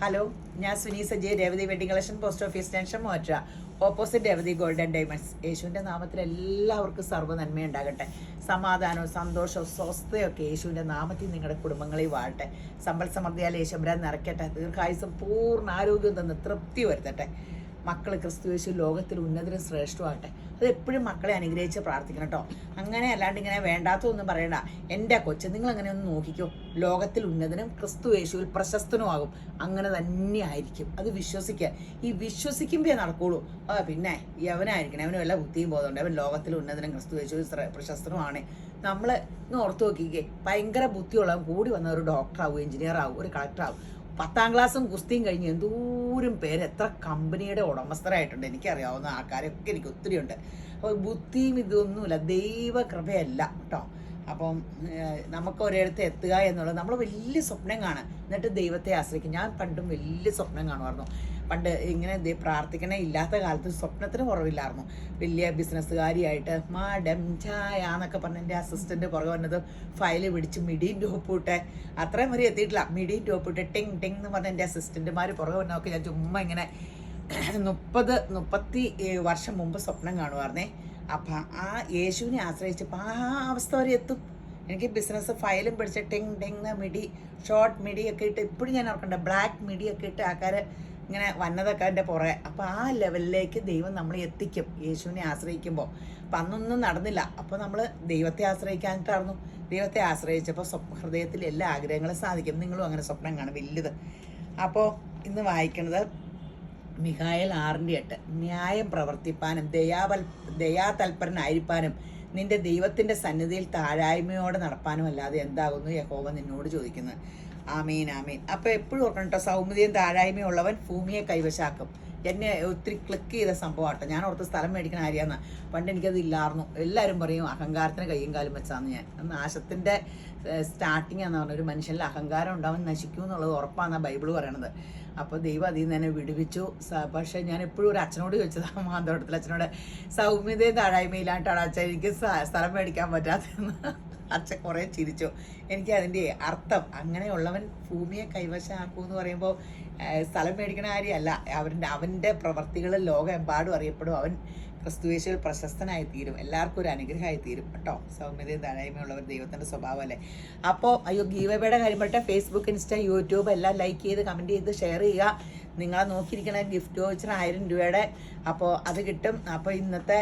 Hello, ഞാൻ Suni Sajay, Revathi wedding collection, post office junction, മോറ്റ, opposite Revathi golden diamonds. യേശുവിൻ്റെ നാമത്തിൽ എല്ലാവർക്കും സർവ്വ നന്മയുണ്ടാകട്ടെ. സമാധാനവും സന്തോഷവും സ്വസ്ഥയൊക്കെ യേശുവിൻ്റെ നാമത്തിൽ നിങ്ങളുടെ കുടുംബങ്ങളിൽ വാഴട്ടെ. സമ്പൽ സമൃദ്ധിയാൽ യേശുബ്രാൻ നിറയ്ക്കട്ടെ. ദീർഘായുസും പൂർണ്ണ ആരോഗ്യവും തന്ന് തൃപ്തി വരുത്തട്ടെ. മക്കൾ ക്രിസ്തു യേശു ലോകത്തിൽ ഉന്നതരും ശ്രേഷ്ഠമാകട്ടെ. അത് എപ്പോഴും മക്കളെ അനുഗ്രഹിച്ച് പ്രാർത്ഥിക്കണം കേട്ടോ. അങ്ങനെ അല്ലാണ്ട് ഇങ്ങനെ വേണ്ടാത്തതൊന്നും പറയണ്ട. എൻ്റെ കൊച്ച്, നിങ്ങൾ അങ്ങനെ ഒന്ന് നോക്കിക്കോ. ലോകത്തിൽ ഉന്നതനും ക്രിസ്തു യേശുവിൽ പ്രശസ്തനുമാകും. അങ്ങനെ തന്നെ ആയിരിക്കും. അത് വിശ്വസിക്കുക. ഈ വിശ്വസിക്കുമ്പോഴേ നടക്കുള്ളൂ. പിന്നെ യവനായിരിക്കണം, അവന് വല്ല ബുദ്ധിയും പോകുന്നുണ്ട്. അവൻ ലോകത്തിൽ ഉന്നതനും ക്രിസ്തു യേശുവിൽ പ്രശസ്തനുമാണ്. നമ്മൾ ഇന്ന് ഓർത്ത് നോക്കിക്കേ, ഭയങ്കര ബുദ്ധിയുള്ളവൻ കൂടി വന്ന ഒരു ഡോക്ടറാവും, എഞ്ചിനീയർ ആവും, ഒരു കളക്ടറാവും. 10ാം ക്ലാസ്സും കുസ്തിയും കഴിഞ്ഞ് എന്തോരം പേര് എത്ര കമ്പനിയുടെ ഉടമസ്ഥരായിട്ടുണ്ട്. എനിക്കറിയാവുന്ന ആൾക്കാരൊക്കെ എനിക്ക് ഒത്തിരി ഉണ്ട്. അപ്പോൾ ബുദ്ധിയും ഇതൊന്നുമില്ല, ദൈവകൃപയല്ല കേട്ടോ. അപ്പം നമുക്ക് ഒരിടത്ത് എത്തുക എന്നുള്ളത് നമ്മൾ വലിയ സ്വപ്നം കാണുക, എന്നിട്ട് ദൈവത്തെ ആശ്രയിക്കും. ഞാൻ പണ്ടും വലിയ സ്വപ്നം കാണുമായിരുന്നു. പണ്ട് ഇങ്ങനെ പ്രാർത്ഥിക്കണേ ഇല്ലാത്ത കാലത്ത് സ്വപ്നത്തിന് കുറവില്ലായിരുന്നു. വലിയ ബിസിനസ്സുകാരിയായിട്ട് മാഡം ചായ എന്നൊക്കെ പറഞ്ഞ് എൻ്റെ അസിസ്റ്റൻ്റ് പുറകെ വന്നത് ഫയൽ പിടിച്ച് മിഡിയും ടോപ്പിട്ട്, അത്രയും വരെ എത്തിയിട്ടില്ല, മിഡിയും ടോപ്പിട്ട് ടെങ് ടെങ് എന്ന് പറഞ്ഞ എൻ്റെ അസിസ്റ്റൻറ്റുമാർ പുറകെ വന്നതൊക്കെ ഞാൻ ചുമ്മാ ഇങ്ങനെ 30 വർഷം മുമ്പ് സ്വപ്നം കാണുമായിരുന്നേ. അപ്പം ആ യേശുവിനെ ആശ്രയിച്ചപ്പോൾ ആ അവസ്ഥ വരെ എത്തും. എനിക്ക് ബിസിനസ് ഫയലും പിടിച്ച് ടെങ് ടെങ് മിഡി, ഷോർട്ട് മിഡിയൊക്കെ ഇട്ട്, ഇപ്പോഴും ഞാൻ ഓർക്കണ്ട, ബ്ലാക്ക് മിഡിയൊക്കെ ഇട്ട് ആൾക്കാർ ഇങ്ങനെ വന്നതൊക്കെ എൻ്റെ പുറകെ. അപ്പോൾ ആ ലെവലിലേക്ക് ദൈവം നമ്മളെ എത്തിക്കും യേശുവിനെ ആശ്രയിക്കുമ്പോൾ. അപ്പം അന്നൊന്നും നടന്നില്ല. അപ്പോൾ നമ്മൾ ദൈവത്തെ ആശ്രയിക്കാനിട്ടായിരുന്നു. ദൈവത്തെ ആശ്രയിച്ചപ്പോൾ ഹൃദയത്തിൽ എല്ലാ ആഗ്രഹങ്ങളും സാധിക്കും. നിങ്ങളും അങ്ങനെ സ്വപ്നം കാണും വലുത്. അപ്പോൾ ഇന്ന് വായിക്കുന്നത് മിഖായേൽ 6:8. ന്യായം പ്രവർത്തിപ്പാനും ദയാതൽപരനായിരിക്കാനും നിന്റെ ദൈവത്തിൻ്റെ സന്നിധിയിൽ താഴായ്മയോടെ നടപ്പാനും അല്ലാതെ എന്താകുന്നു യഹോവ നിന്നോട് ചോദിക്കുന്നത്. ആമീൻ ആമീൻ. അപ്പോൾ എപ്പോഴും ഓർക്കണം കേട്ടോ, സൗമ്യതയും താഴായ്മയുള്ളവൻ ഭൂമിയെ കൈവശാക്കും. എന്നെ ഒത്തിരി ക്ലിക്ക് ചെയ്ത സംഭവമാട്ടോ. ഞാൻ ഓർത്ത് സ്ഥലം മേടിക്കണ ആര്യാന്ന്. പണ്ട് എനിക്കത് ഇല്ലായിരുന്നു. എല്ലാവരും പറയും അഹങ്കാരത്തിന് കയ്യും കാലും വെച്ചാന്ന്. ഞാൻ നാശത്തിൻ്റെ സ്റ്റാർട്ടിങ് ആണെന്ന് പറഞ്ഞ, ഒരു മനുഷ്യനിൽ അഹങ്കാരം ഉണ്ടാവാൻ നശിക്കും എന്നുള്ളത് ഉറപ്പാണെന്നാണ് ബൈബിൾ പറയണത്. അപ്പോൾ ദൈവം അതിൽ നിന്ന് തന്നെ വിടുവിച്ചു. പക്ഷേ ഞാൻ എപ്പോഴും ഒരു അച്ഛനോട് ചോദിച്ചതാണ്, മാന്തോട്ടത്തിൽ അച്ഛനോട്, സൗമ്യതയും താഴായ്മയിലായിട്ടാണ് അച്ഛൻ എനിക്ക് സ്ഥലം മേടിക്കാൻ പറ്റാത്തതെന്ന്. അച്ഛൻ കുറേ ചിരിച്ചു. എനിക്ക് അതിൻ്റെ അർത്ഥം, അങ്ങനെയുള്ളവൻ ഭൂമിയെ കൈവശമാക്കും എന്ന് പറയുമ്പോൾ സ്ഥലം മേടിക്കണ കാര്യമല്ല. അവൻ്റെ പ്രവർത്തികൾ ലോകമെമ്പാടും അറിയപ്പെടും. അവൻ ക്രിസ്തുയേശുവിൽ പ്രശസ്തനായി തീരും. എല്ലാവർക്കും ഒരു അനുഗ്രഹമായി തീരും കേട്ടോ. സൗമ്യതയും താഴായ്മയുള്ളവർ ദൈവത്തിൻ്റെ സ്വഭാവമല്ലേ. അപ്പോൾ ഗീവ് അവേയുടെ കാര്യം പറയട്ടെ. ഫേസ്ബുക്ക്, ഇൻസ്റ്റ, യൂട്യൂബ് എല്ലാം ലൈക്ക് ചെയ്ത് കമൻറ്റ് ചെയ്ത് ഷെയർ ചെയ്യുക. നിങ്ങളെ നോക്കിയിരിക്കണ ഗിഫ്റ്റ് വൗച്ചർ 1000 രൂപയുടെ, അപ്പോൾ അത് കിട്ടും. അപ്പോൾ ഇന്നത്തെ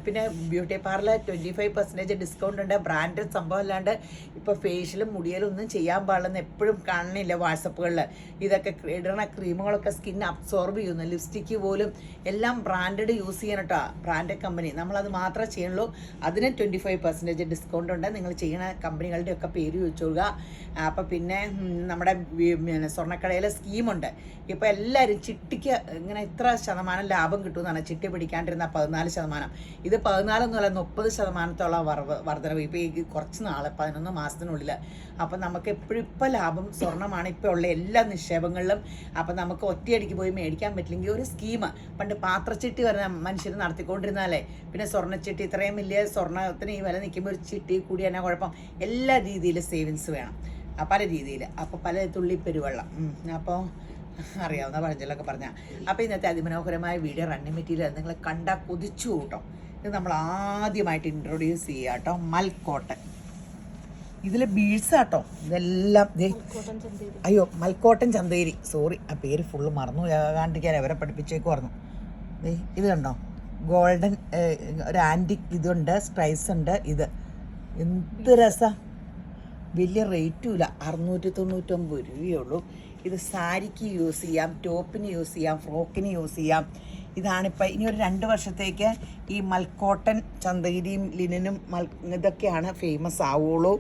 പിന്നെ ബ്യൂട്ടി പാർലർ 25% ഡിസ്കൗണ്ട് ഉണ്ട്. ബ്രാൻഡഡ് സംഭവം അല്ലാണ്ട് ഇപ്പോൾ ഫേഷ്യലും മുടിയലും ഒന്നും ചെയ്യാൻ പാടില്ലെന്ന് എപ്പോഴും കാണണില്ല വാട്സപ്പുകളിൽ. ഇതൊക്കെ ഇടുന്ന ക്രീമുകളൊക്കെ സ്കിൻ അബ്സോർബ് ചെയ്യുന്നു. ലിപ്സ്റ്റിക്ക് പോലും എല്ലാം ബ്രാൻഡഡ് യൂസ് ചെയ്യണം കേട്ടോ. ബ്രാൻഡഡ് കമ്പനി, നമ്മളത് മാത്രമേ ചെയ്യുള്ളൂ. അതിന് 25% ഡിസ്കൗണ്ട് ഉണ്ട്. നിങ്ങൾ ചെയ്യുന്ന കമ്പനികളുടെ ഒക്കെ പേര് ചോദിച്ചോളുക. അപ്പോൾ പിന്നെ നമ്മുടെ സ്വർണ്ണക്കടയിലെ സ്കീമുണ്ട്. ഇപ്പോൾ എല്ലാവരും ചിട്ടിക്ക് ഇങ്ങനെ ഇത്ര ശതമാനം ലാഭം കിട്ടുമെന്നാണ്. ചിട്ടി പിടിക്കാണ്ടിരുന്ന 14%. ഇത് 14 30% വർധനവ് ഇപ്പോൾ ഈ കുറച്ച് നാൾ 11 മാസത്തിനുള്ളിൽ. അപ്പം നമുക്ക് എപ്പോഴും ഇപ്പോൾ ലാഭം സ്വർണ്ണമാണ് ഇപ്പോൾ ഉള്ള എല്ലാ നിക്ഷേപങ്ങളിലും. അപ്പം നമുക്ക് ഒറ്റയടിക്ക് പോയി മേടിക്കാൻ പറ്റില്ലെങ്കിൽ ഒരു സ്കീം, പണ്ട് പാത്രച്ചിട്ടി വരുന്ന മനുഷ്യർ നടത്തിക്കൊണ്ടിരുന്നാലേ, പിന്നെ സ്വർണ്ണച്ചിട്ടി, ഇത്രയും വലിയ സ്വർണ്ണത്തിന് ഈ വില നിൽക്കുമ്പോൾ ഒരു ചിട്ടി കൂടി തന്നെ കുഴപ്പം. എല്ലാ രീതിയിലും സേവിങ്സ് വേണം, പല രീതിയിൽ. അപ്പോൾ പല തുള്ളി പെരുവെള്ളം. അപ്പോൾ അറിയാവുന്ന പഴഞ്ചൊല്ലൊക്കെ പറഞ്ഞാൽ. അപ്പോൾ ഇന്നത്തെ അതിമനോഹരമായ വീഡിയോ റണ്ണിങ് മെറ്റീരിയൽ നിങ്ങൾ കണ്ടാൽ കൊതിച്ചു കൂട്ടോ. ഇത് നമ്മൾ ആദ്യമായിട്ട് ഇൻട്രൊഡ്യൂസ് ചെയ്യുക കേട്ടോ. മൽക്കോട്ടൻ. ഇതിൽ ബീഡ്സ് ആട്ടോ ഇതെല്ലാം. അയ്യോ, മൽക്കോട്ടൻ ചന്തേരി, സോറി, ആ പേര് ഫുള്ള് മറന്നു കാണ്ടിരിക്കാൻ അവരെ പഠിപ്പിച്ചേക്ക് പറഞ്ഞു. ഇത് കണ്ടോ, ഗോൾഡൻ ഒരു ആൻറ്റിക് ഇതുണ്ട്, സ്ട്രൈസ് ഉണ്ട്. ഇത് എന്ത് രസം, വലിയ റേറ്റും ഇല്ല, 699 രൂപയേ ഉള്ളൂ. ഇത് സാരിക്ക് യൂസ് ചെയ്യാം, ടോപ്പിന് യൂസ് ചെയ്യാം, ഫ്രോക്കിന് യൂസ് ചെയ്യാം. ഇതാണിപ്പോൾ ഇനി ഒരു 2 വർഷത്തേക്ക് ഈ മൽക്കോട്ടൻ ചന്തഗിരിയും ലിനനും ഇതൊക്കെയാണ് ഫേമസ് ആവുള്ളൂ.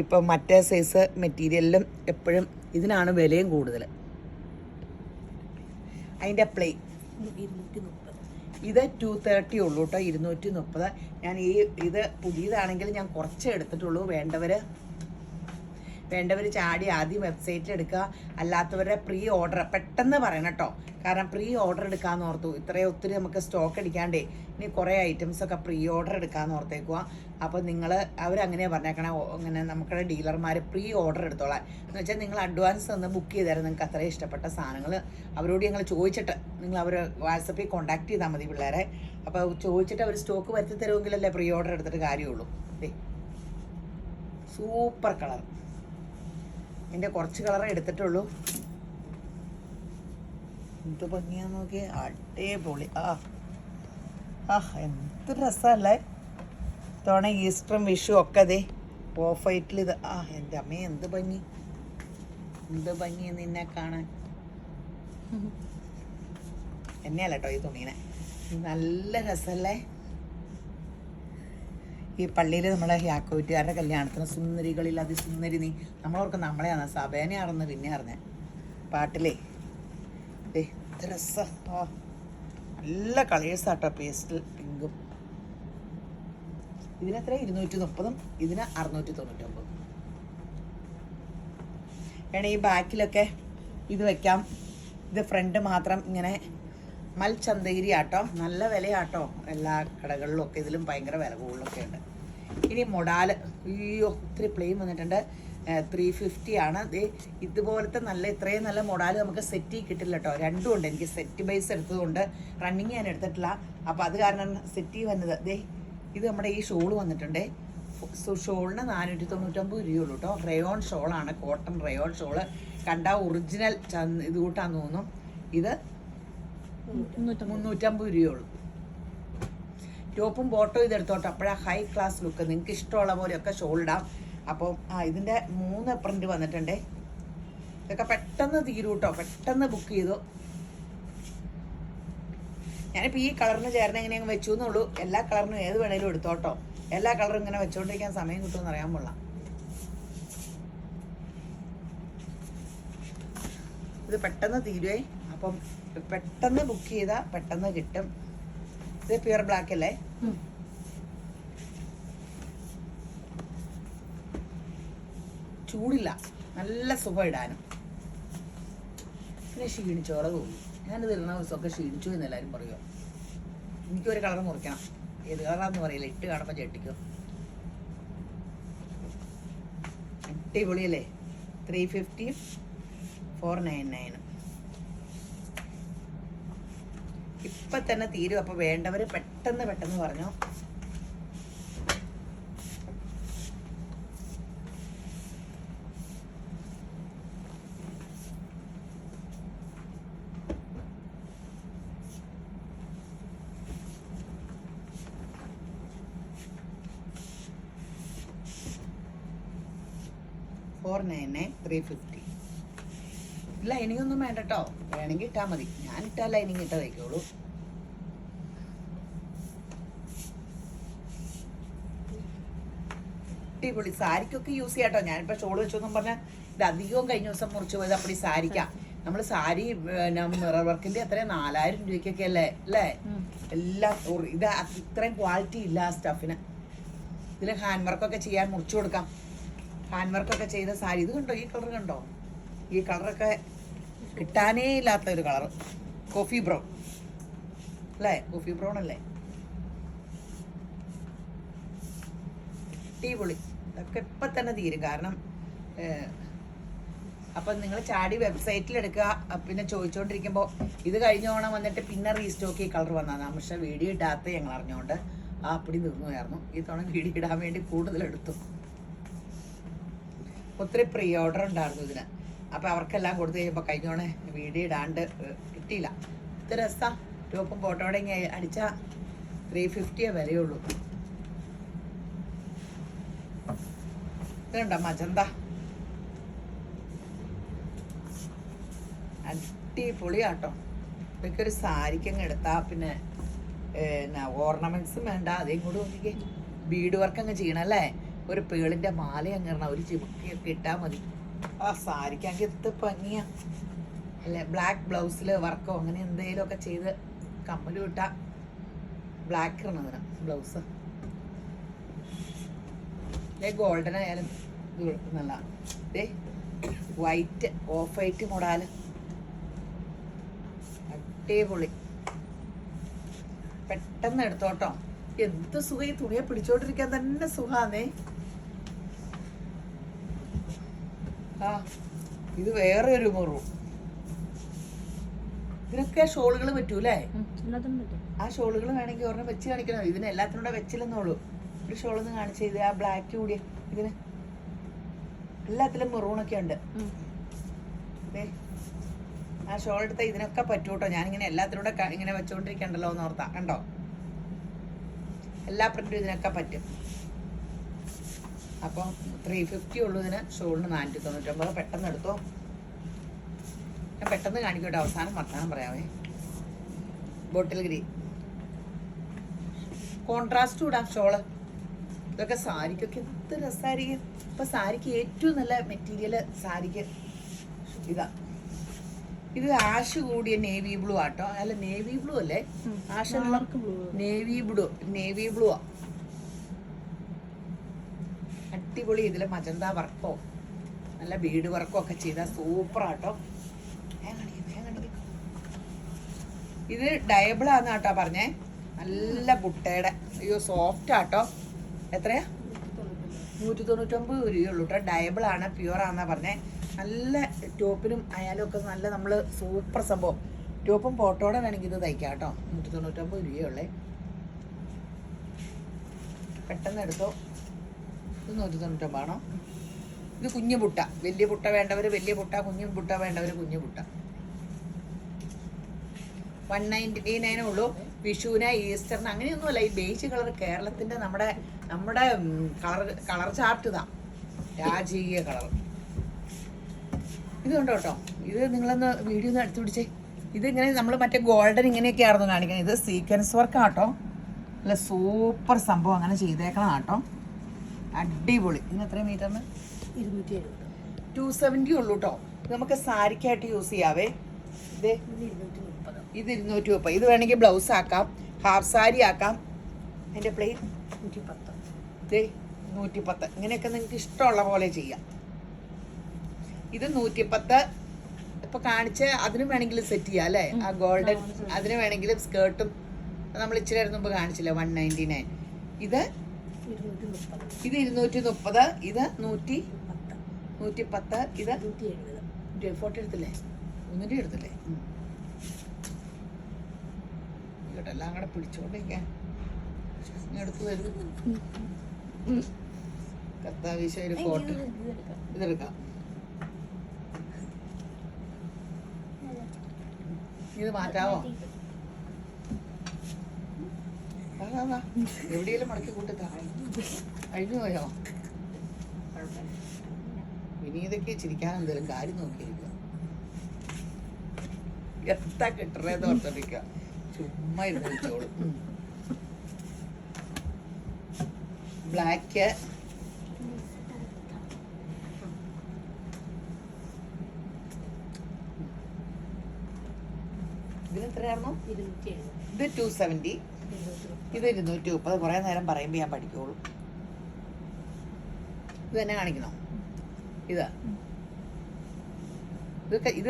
ഇപ്പം മറ്റേ സൈസ് മെറ്റീരിയലിലും എപ്പോഴും ഇതിനാണ് വിലയും കൂടുതൽ. അതിൻ്റെ പ്ലേ 230, ഇത് 230 ഉള്ളൂ കേട്ടോ. 230. ഞാൻ ഇത് പുതിയതാണെങ്കിൽ ഞാൻ കുറച്ചേ എടുത്തിട്ടുള്ളൂ. വേണ്ടവർ വേണ്ടവർ ചാടി ആദ്യം വെബ്സൈറ്റിൽ എടുക്കുക. അല്ലാത്തവരുടെ പ്രീ ഓർഡർ പെട്ടെന്ന് പറയണം കേട്ടോ. കാരണം പ്രീ ഓർഡർ എടുക്കാമെന്ന് ഓർത്തു. ഇത്രയും ഒത്തിരി നമുക്ക് സ്റ്റോക്ക് അടിക്കാണ്ടേ ഇനി കുറേ ഐറ്റംസൊക്കെ പ്രീ ഓർഡർ എടുക്കാമെന്ന് ഓർത്തേക്കുക. അപ്പോൾ നിങ്ങൾ അവരങ്ങനെയാണ് പറഞ്ഞേക്കണേ, അങ്ങനെ നമുക്കുടെ ഡീലർമാർ പ്രീ ഓർഡർ എടുത്തോളാം എന്ന് വെച്ചാൽ നിങ്ങൾ അഡ്വാൻസ് ഒന്ന് ബുക്ക് ചെയ്തായിരുന്നു. നിങ്ങൾക്ക് അത്രയും ഇഷ്ടപ്പെട്ട സാധനങ്ങൾ അവരോട് ഞങ്ങൾ ചോദിച്ചിട്ട് നിങ്ങൾ അവർ വാട്സപ്പിൽ കോൺടാക്ട് ചെയ്താൽ മതി പിള്ളേരെ. അപ്പോൾ ചോദിച്ചിട്ട് അവർ സ്റ്റോക്ക് വരുത്തി തരുമെങ്കിലല്ലേ പ്രീ ഓർഡർ എടുത്തിട്ട് കാര്യമുള്ളൂ. Super colour. എൻ്റെ കുറച്ച് കളറേ എടുത്തിട്ടുള്ളൂ. എന്ത് ഭംഗിയാന്ന് നോക്കിയേ, അടിപൊളി. എന്ത് രസമല്ലേ. തവണ ഈസ്റ്ററും വിഷു ഒക്കെ അതെ ഓഫ് വൈറ്റിൽ ഇത്. എൻ്റെ അമ്മേ എന്ത് ഭംഗി, എന്ത് ഭംഗി നിന്നെ കാണാൻ. എന്നെയല്ല കേട്ടോ ഈ തുണീനെ. നല്ല രസമല്ലേ. ഈ പള്ളിയിൽ നമ്മളെ യാക്കോറ്റുകാരുടെ കല്യാണത്തിന് സുന്ദരികളിൽ അതിസുന്ദരി നീ, നമ്മളോർക്ക് നമ്മളെയാണ് സഭേനെ അറിഞ്ഞ് പിന്നെ അറിഞ്ഞ പാട്ടിലേ. എന്ത് രസം. നല്ല കളേഴ്സാട്ടോ, പേസ്റ്റൽ പിങ്കും. ഇതിനെത്ര 230, ഇതിന് 699. വേണേ ഈ ബാക്കിലൊക്കെ ഇത് വെക്കാം. ഇത് ഫ്രണ്ട് മാത്രം ഇങ്ങനെ മൽചന്തേരി ആട്ടോ, നല്ല വിലയാട്ടോ എല്ലാ കടകളിലും ഒക്കെ. ഇതിലും ഭയങ്കര വില കൂടുതലൊക്കെ ഉണ്ട്. ഇനി മൊഡാല്, അയ്യോ ഒത്തിരി പ്ലെയിൻ വന്നിട്ടുണ്ട്. 350 ആണ്. ഇതുപോലത്തെ നല്ല ഇത്രയും നല്ല മൊഡാല് നമുക്ക് സെറ്റ് കിട്ടില്ല കേട്ടോ. രണ്ടും ഉണ്ട്. എനിക്ക് സെറ്റ് ബേസ് എടുത്തതുകൊണ്ട് റണ്ണിങ് ഞാൻ എടുത്തിട്ടില്ല. അപ്പോൾ അത് കാരണം സെറ്റ് വന്നത് ഇത് നമ്മുടെ ഈ ഷോള് വന്നിട്ടുണ്ട്. ഷോളിന് 499 രൂപയുള്ളൂ കേട്ടോ. റയോൺ ഷോളാണ്, കോട്ടൺ റയോൺ ഷോള്. കണ്ട ഒറിജിനൽ ഇത് കൂട്ടാന്ന് തോന്നും. ഇത് 350 രൂപയുള്ളൂ. ടോപ്പും ബോട്ടവും ഇതെടുത്തോട്ടെ, അപ്പോഴാ ഹൈ ക്ലാസ് ലുക്ക്. നിങ്ങൾക്ക് ഇഷ്ടമുള്ള പോലെയൊക്കെ ഷോൾ ഇടാം. അപ്പം ഇതിൻ്റെ 3 പ്രിന്റ് വന്നിട്ടുണ്ട്. ഇതൊക്കെ പെട്ടെന്ന് തീരും കേട്ടോ, പെട്ടെന്ന് ബുക്ക് ചെയ്തു. ഞാനിപ്പോൾ ഈ കളറിന് ചേർന്ന് എങ്ങനെയാണ് വെച്ചു എന്നുള്ളൂ. എല്ലാ കളറിനും ഏത് വേണേലും എടുത്തോട്ടോ. എല്ലാ കളറും ഇങ്ങനെ വെച്ചുകൊണ്ടിരിക്കാൻ സമയം കിട്ടുമെന്ന് അറിയാൻ കൊള്ളാം. ഇത് പെട്ടെന്ന് തീരുവേ. അപ്പം പെട്ടെന്ന് ബുക്ക് ചെയ്താൽ പെട്ടെന്ന് കിട്ടും. ഇത് പ്യുവർ ബ്ലാക്ക് അല്ലേ. ചൂടില്ല, നല്ല സുഖം ഇടാനും. പിന്നെ ക്ഷീണിച്ചോറ തോന്നി. ഞാനിത് ഇടുന്ന ദിവസമൊക്കെ ക്ഷീണിച്ചു എന്ന് എല്ലാവരും പറയുമോ. എനിക്കൊരു കളർ മുറിക്കണം. ഏത് കളറാന്ന് പറയില്ല, ഇട്ട് കാണുമ്പോൾ ചെട്ടിക്കും. അടിപൊളിയല്ലേ. 350, 499. ഇപ്പം തന്നെ തീരും. അപ്പോൾ വേണ്ടവർ പെട്ടെന്ന് പെട്ടെന്ന് പറഞ്ഞു. $499, $350. ലൈനിങ് ഒന്നും വേണ്ട കേട്ടോ. വേണമെങ്കിൽ ഇട്ടാൽ മതി. ഞാൻ ഇട്ടാൽ ലൈനിങ് ഇട്ട തയ്ക്കുള്ളൂ. അടിപൊളി. സാരിക്കൊക്കെ യൂസ് ചെയ്യാം കേട്ടോ. ഞാനിപ്പോൾ ഷോൾ വെച്ചൊന്നും പറഞ്ഞാൽ ഇത് അധികവും കഴിഞ്ഞ ദിവസം മുറിച്ച് പോയത് അപ്പടി സാരിക്കാം. നമ്മൾ സാരി മിറർ വർക്കിന്റെ എത്ര 4000 രൂപയ്ക്കൊക്കെ അല്ലേ എല്ലാം. ഇത് ഇത്രയും ക്വാളിറ്റി ഇല്ല ആ സ്റ്റഫിന്. ഇതിൽ ഹാൻഡ് വർക്കൊക്കെ ചെയ്യാൻ മുറിച്ചു കൊടുക്കാം. ഹാൻഡ് വർക്കൊക്കെ ചെയ്ത സാരി. ഇത് കണ്ടോ, ഈ കളർ കണ്ടോ. ഈ കളറൊക്കെ കിട്ടാനേ ഇല്ലാത്ത ഒരു കളർ. കോഫി ബ്രൗൺ അല്ലേ, കോഫി ബ്രൗൺ അല്ലേ. അടിപൊളി. ഇതൊക്കെ ഇപ്പം തന്നെ തീരും. കാരണം അപ്പം നിങ്ങൾ ചാടി വെബ്സൈറ്റിൽ എടുക്കുക. പിന്നെ ചോദിച്ചുകൊണ്ടിരിക്കുമ്പോൾ ഇത് കഴിഞ്ഞോണം വന്നിട്ട് പിന്നെ റീസ്റ്റോക്ക് ഈ കളർ വന്നതാണ്. പക്ഷേ വീഡിയോ ഇടാത്ത ഞങ്ങൾ അറിഞ്ഞുകൊണ്ട് അപ്പടി നിന്നുമായിരുന്നു. ഈ തവണ വീഡിയോ ഇടാൻ വേണ്ടി കൂടുതലെടുത്തു. ഒത്തിരി പ്രീ ഓർഡർ ഉണ്ടായിരുന്നു ഇതിന്. അപ്പോൾ അവർക്കെല്ലാം കൊടുത്തു കഴിയുമ്പോൾ കഴിഞ്ഞോണെ വീഡിയോ ഇടാണ്ട് കിട്ടിയില്ല. ഇത് രസം. ടോപ്പും ഫോട്ടോടെ അടിച്ചാൽ 350 വിലയുള്ളൂ. ഇതുണ്ടോ മജന്ത, അടിപൊളിയാട്ടോ. ഇതൊക്കെ ഒരു സാരിക്കങ്ങ് എടുത്താൽ പിന്നെ ഓർണമെന്റ്സും വേണ്ട. അതേ കൂടെ നോക്കിക്കേ, ബീഡ് വർക്ക് അങ്ങ് ചെയ്യണം അല്ലേ. ഒരു പേളിൻ്റെ മാല അങ്ങനെ ഒരു ചിമുക്കിയൊക്കെ ഇട്ടാൽ മതി. ആ സാരിക്കാങ്കിൽ എത്ത് ഭംഗിയാ അല്ലേ. ബ്ലാക്ക് ബ്ലൗസിൽ വർക്കോ അങ്ങനെ എന്തെങ്കിലും ഒക്കെ ചെയ്ത് കമ്മലും ഇട്ടാൽ ബ്ലാക്ക് ഇടണതിന് ബ്ലൗസ്. ഗോൾഡൻ ആയാലും ഇത് നല്ല വൈറ്റ് ഓഫ് വൈറ്റ് മോഡാല് അടിപൊളി. പെട്ടെന്ന് എടുത്തോട്ടോ. എന്ത് സുഖം, ഈ തുണിയെ പിടിച്ചോണ്ടിരിക്കാൻ തന്നെ സുഖാന്നേ. ആ ഇത് വേറെ ഒരു മുറു. ഇതിനൊക്കെ ഷോളുകൾ പറ്റൂലേ? ആ ഷോളുകൾ വേണമെങ്കിൽ ഒരെണ്ണം വെച്ച് കാണിക്കണം. ഇതിന് എല്ലാത്തിനൂടെ വെച്ചില്ലെന്നുള്ളൂ. ഒരു ഷോളൊന്ന് കാണിച്ച് ഇത് ആ ബ്ലാക്ക് കൂടിയ ഇതിന് എല്ലാത്തിലും മെറൂണൊക്കെ ഉണ്ട്. ആ ഷോൾ എടുത്ത ഇതിനൊക്കെ പറ്റൂട്ടോ. ഞാനിങ്ങനെ എല്ലാത്തിനൂടെ ഇങ്ങനെ വെച്ചോണ്ടിരിക്കണ്ടല്ലോ എന്ന് ഓർത്താ. കണ്ടോ, എല്ലാ പ്രിന്റും ഇതിനൊക്കെ പറ്റും. അപ്പം 350 ഉള്ളൂ ഇതിന്. ഷോളിന് 499. പെട്ടെന്ന് എടുത്തോ. ഞാൻ പെട്ടെന്ന് കാണിക്കട്ടെ, അവസാനം വർത്താനം പറയാവേ. ബോട്ടിൽ ഗ്രീൻ കോൺട്രാസ്റ്റ് ഇടാം ഷോള്. ഇതൊക്കെ സാരിക്കൊക്കെ എന്ത് രസമായിരിക്കും. ഇപ്പൊ സാരിക്ക് ഏറ്റവും നല്ല മെറ്റീരിയൽ സാരിക്ക് ഇതാ. ഇത് ആഷ് കൂടിയ നേവി ബ്ലൂ ആട്ടോ. അല്ല നേവി ബ്ലൂ അല്ലേ, ആഷ് നേവി ബ്ലൂ ആ. അടിപൊളി. ഇതില് മജന്ത വർക്കോ നല്ല ബീഡ് വർക്കോ ഒക്കെ ചെയ്താൽ സൂപ്പർ ആട്ടോ. ഇത് ഡയബിൾ ആന്ന് കേട്ടോ പറഞ്ഞേ. നല്ല ബുട്ടയുടെ. അയ്യോ സോഫ്റ്റ് ആട്ടോ. എത്രയാ? 199 രൂപയുള്ളൂ കേട്ടോ. ഡയബിൾ ആണ്, പ്യുവർ ആണെന്നാ പറഞ്ഞേ. നല്ല ടോപ്പിനും ആയാലും ഒക്കെ നല്ല നമ്മൾ സൂപ്പർ സംഭവം. ടോപ്പും ഫോട്ടോടെ വേണമെങ്കിൽ ഇത് തയ്ക്കാം കേട്ടോ. 199 രൂപയുള്ളേ. പെട്ടെന്ന് എടുത്തോ. ഇത് 199 ആണോ? ഇത് കുഞ്ഞു പുട്ട. വലിയ പുട്ട വേണ്ടവർ വലിയ പുട്ട, കുഞ്ഞു പുട്ട വേണ്ടവർ കുഞ്ഞു പുട്ട. 199 ഉള്ളൂ. വിഷുവിന് ഈസ്റ്ററിന് അങ്ങനെയൊന്നുമല്ല. ഈ ബേജ് കളർ കേരളത്തിന്റെ നമ്മുടെ കളർ ചാർട്ട് ഇതാ. രാജകീയ കളർ. ഇത് കണ്ടോ കേട്ടോ. ഇത് നിങ്ങളൊന്ന് വീഡിയോ ഒന്ന് എടുത്തു പിടിച്ചേ. ഇതിങ്ങനെ നമ്മൾ മറ്റേ ഗോൾഡൻ ഇങ്ങനെയൊക്കെ ആയിരുന്നു കാണിക്കുന്നത്. ഇത് സീക്വൻസ് വർക്ക് ആട്ടോ. അല്ല സൂപ്പർ സംഭവം. അങ്ങനെ ചെയ്തേക്കണം കേട്ടോ. അടിപൊളി. ഇതിന് എത്രയും മീറ്ററിന്? 270 ഉള്ളൂ കേട്ടോ. ഇത് നമുക്ക് സാരിക്കായിട്ട് യൂസ് ചെയ്യാവേ. ഇത് 230. ഇത് വേണമെങ്കിൽ ബ്ലൗസ് ആക്കാം, ഹാഫ് സാരി ആക്കാം. അതിൻ്റെ പ്ലെയിൻ 110. ഇങ്ങനെയൊക്കെ നിങ്ങൾക്ക് ഇഷ്ടമുള്ള പോലെ ചെയ്യാം. ഇത് 110. ഇപ്പൊ കാണിച്ച് അതിനും വേണമെങ്കിൽ സെറ്റ് ചെയ്യാം അല്ലേ. ആ ഗോൾഡൻ അതിന് വേണമെങ്കിലും സ്കേർട്ടും നമ്മൾ ഇച്ചിരി മുമ്പ് കാണിച്ചില്ല. 199. ഇത് 230. ഇത് 110. ഇത് 170. ഫോട്ടോ എടുത്തില്ലേ? ഒന്നിൻ്റെ എടുത്തില്ലേ? കേട്ടോ. എല്ലാം കൂടെ പിടിച്ചോണ്ടിരിക്കാൻ എടുത്തു തരും. കർത്താവീശ ഒരു ഫോട്ടോ ഇതെടുക്കാം. ഇത് മാറ്റാവോ? എവിടെയെങ്കിലും മടക്കി കൂട്ടത്താ. കഴിഞ്ഞു പോയോ? വിനീതൊക്കെ ചിരിക്കാൻ എന്തെങ്കിലും കാര്യം നോക്കിയിരിക്കുക. എത്താ കിട്ടറേന്ന് ഓർത്തിരിക്കുക. ചുമ്മാ ഇരുന്ന് വിളിച്ചോളൂ. ബ്ലാക്ക് ഇതിനെത്രയായിരുന്നു? ഇത് 270. ഇത് 230. കുറെ നേരം പറയുമ്പോ ഞാൻ പഠിക്കുള്ളൂ. ഇത് തന്നെ കാണിക്കണോ? ഇത്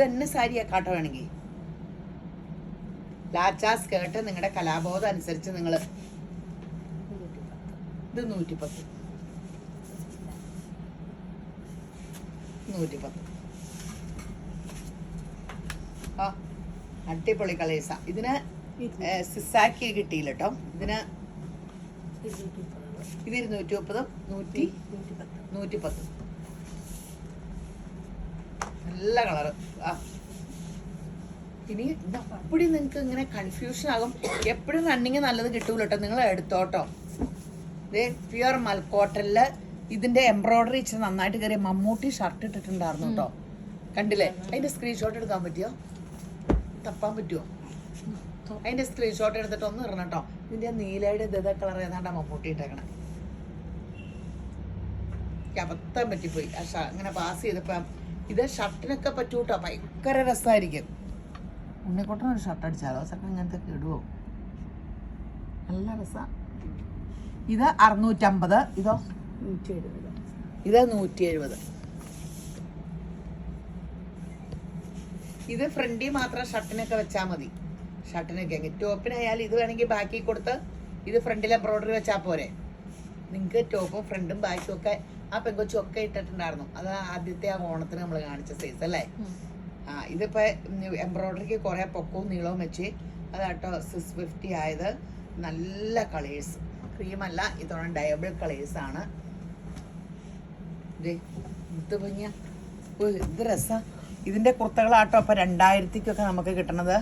തന്നെ സാരിയാ കാട്ടോ. വേണമെങ്കിൽ ലാച്ച സ്കേർട്ട് നിങ്ങളുടെ കലാബോധം അനുസരിച്ച് നിങ്ങൾ. ഇത് 110. ആ അടിപൊളി കളേഴ്സാ. ഇതിന് സിസാക്കി കിട്ടിയില്ല കേട്ടോ. ഇതിന് ഇത് 230. 110. നല്ല കളറ്. ആ ഇനി അപ്പടി നിങ്ങൾക്ക് ഇങ്ങനെ കൺഫ്യൂഷൻ ആകും. എപ്പോഴും റണ്ണിങ് നല്ലത് കിട്ടൂല കേട്ടോ. നിങ്ങൾ എടുത്തോട്ടോ. ഇതേ പ്യുവർ മൽക്കോട്ടനില് ഇതിന്റെ എംബ്രോയിഡറി ഇച്ചിരി നന്നായിട്ട് കയറിയ മമ്മൂട്ടി ഷർട്ട് ഇട്ടിട്ടുണ്ടായിരുന്നു കേട്ടോ. കണ്ടില്ലേ? അതിന്റെ സ്ക്രീൻഷോട്ട് എടുക്കാൻ പറ്റുമോ? തപ്പാൻ പറ്റുമോ? അതിന്റെ സ്ക്രീൻഷോട്ട് എടുത്തിട്ട് ഒന്ന് ഇടണം കേട്ടോ. ഇതിന്റെ നീലയുടെ ദത കളർ ഏതാണ്ടാ മമ്മൂട്ടി ഇട്ടേക്കണേ. അബദ്ധം പറ്റിപ്പോയി. അങ്ങനെ പാസ് ചെയ്തപ്പോ ഇത് ഷർട്ടിനൊക്കെ പറ്റൂട്ടോ. ഭയങ്കര രസമായിരിക്കും. ഉണ്ണിക്കൊട്ടനൊരു ഷർട്ട് അടിച്ചാലോ? ഷർട്ട് ഇങ്ങനത്തെ ഇടുവോ? നല്ല രസ. ഇത് 650. ഇതോ ഇത് 170. ഇത് ഫ്രണ്ടിൽ മാത്രം ഷർട്ടിനൊക്കെ വെച്ചാൽ മതി. ഷർട്ടിനൊക്കെ ടോപ്പിനായാലും ഇത് വേണമെങ്കിൽ ബാക്കി കൊടുത്ത് ഇത് ഫ്രണ്ടിൽ എംബ്രോയിഡറി വെച്ചാൽ പോരെ. നിങ്ങൾക്ക് ടോപ്പും ഫ്രണ്ടും ബാക്കും ഒക്കെ ആ പെങ്കൊച്ചും ഒക്കെ ഇട്ടിട്ടുണ്ടായിരുന്നു. അത് ആദ്യത്തെ ആ ഓണത്തിന് നമ്മൾ കാണിച്ച സൈസ് അല്ലേ. ഇതിപ്പോ എംബ്രോയിഡറിക്ക് കുറെ പൊക്കവും നീളവും വെച്ച് അതാട്ടോ 650 ആയത്. നല്ല കളേഴ്സ്, ക്രീമല്ല, ഇതോടെ ഡയബിൾ കളേഴ്സ് ആണ്. ഇത് ഭംഗിയ, ഇത് രസാ. ഇതിന്റെ കുർത്തകളാട്ടോ അപ്പൊ 2000-ക്കൊക്കെ നമുക്ക് കിട്ടണത്.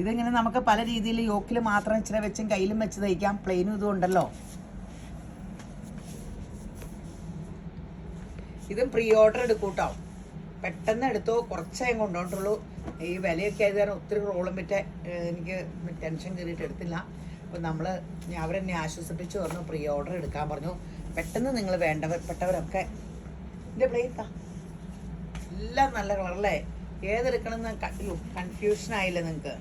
ഇതിങ്ങനെ നമുക്ക് പല രീതിയിൽ യോക്കിൽ മാത്രം ഇച്ചിരി വെച്ചും കയ്യിലും വെച്ച് തയ്ക്കാം. പ്ലെയിനും ഇതും ഉണ്ടല്ലോ. ഇതും പ്രീ ഓർഡർ എടുക്കൂട്ടോ, പെട്ടെന്ന് എടുത്തോ. കുറച്ചേ കൊണ്ടുപോയിട്ടുള്ളൂ. ഈ വിലയൊക്കെ ആയത് കാരണം ഒത്തിരി റോളും പറ്റ എനിക്ക് ടെൻഷൻ കയറിയിട്ട് എടുത്തില്ല. അപ്പോൾ അവരെന്നെ ആശ്വസിപ്പിച്ച് പറഞ്ഞു പ്രീ ഓർഡർ എടുക്കാൻ പറഞ്ഞു. പെട്ടെന്ന് നിങ്ങൾ വേണ്ടപ്പെട്ടവരൊക്കെ ഇതിൻ്റെ പ്ലേറ്റാ എല്ലാം നല്ല കളറല്ലേ. ഏതെടുക്കണമെന്ന് കൺഫ്യൂഷൻ ആയില്ല നിങ്ങൾക്ക്.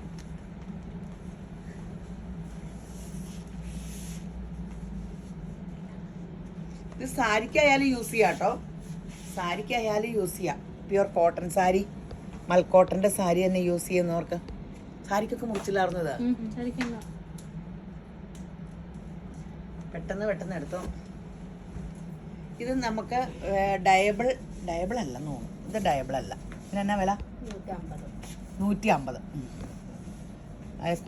ഇത് സാരിക്കായാലും യൂസ് ചെയ്യാം കേട്ടോ, സാരിക്കായാലും യൂസ് ചെയ്യാം. പ്യുവർ കോട്ടൺ സാരി, മൽക്കോട്ടൻ്റെ സാരി തന്നെ യൂസ് ചെയ്യുന്നവർക്ക്. സാരിക്കൊക്കെ മുറിച്ചില്ലായിരുന്നത് പെട്ടെന്ന് എടുത്തോ. ഇത് നമുക്ക് ഡയബിൾ അല്ലെന്ന് തോന്നുന്നു. ഇത് ഡയബിൾ അല്ല. ഇതിനെന്നാ വില? 150.